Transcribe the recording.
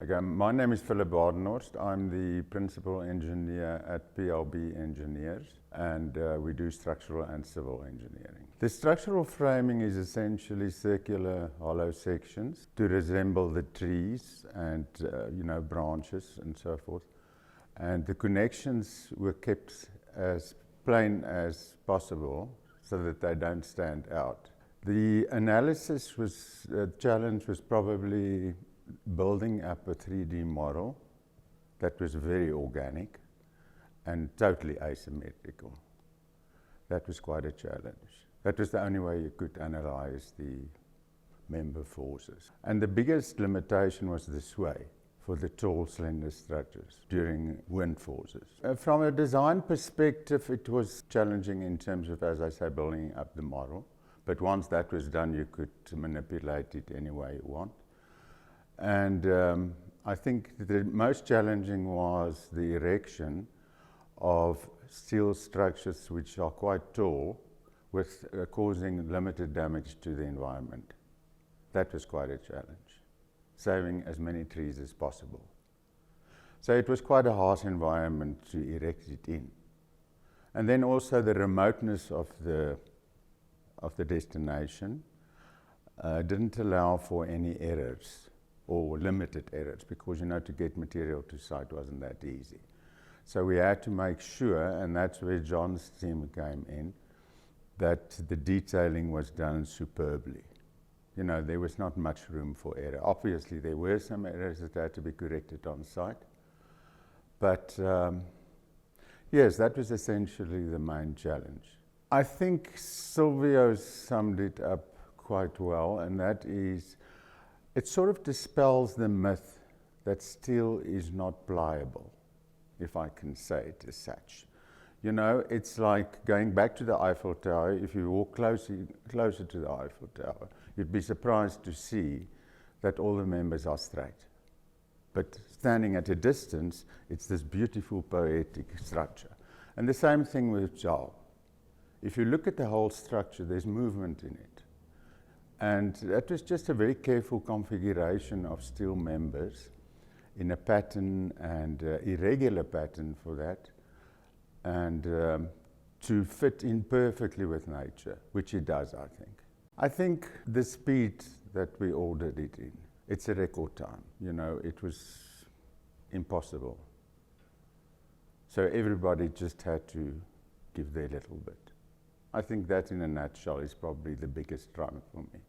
Okay, my name is Philip Badenhorst. I'm the principal engineer at PLB Engineers, and we do structural and civil engineering. The structural framing is essentially circular hollow sections to resemble the trees and branches and so forth. And the connections were kept as plain as possible so that they don't stand out. The analysis challenge was probably building up a 3D model that was very organic and totally asymmetrical. That was quite a challenge. That was the only way you could analyze the member forces. And the biggest limitation was the sway for the tall, slender structures during wind forces. From a design perspective, it was challenging in terms of, as I say, building up the model. But once that was done, you could manipulate it any way you want. And I think the most challenging was the erection of steel structures which are quite tall, with causing limited damage to the environment. That was quite a challenge, saving as many trees as possible. So it was quite a harsh environment to erect it in. And then also the remoteness of the destination didn't allow for any errors, or limited errors, because to get material to site wasn't that easy. So we had to make sure, and that's where John's team came in, that the detailing was done superbly. There was not much room for error. Obviously, there were some errors that had to be corrected on site. But yes, that was essentially the main challenge. I think Silvio summed it up quite well, and that is, it sort of dispels the myth that steel is not pliable, if I can say it as such. It's like going back to the Eiffel Tower. If you walk closer to the Eiffel Tower, you'd be surprised to see that all the members are straight. But standing at a distance, it's this beautiful poetic structure. And the same thing with JAL. If you look at the whole structure, there's movement in it. And that was just a very careful configuration of steel members in a pattern, and irregular pattern for that, and to fit in perfectly with nature, which it does, I think. I think the speed that we ordered it in, it's a record time. It was impossible. So everybody just had to give their little bit. I think that in a nutshell is probably the biggest triumph for me.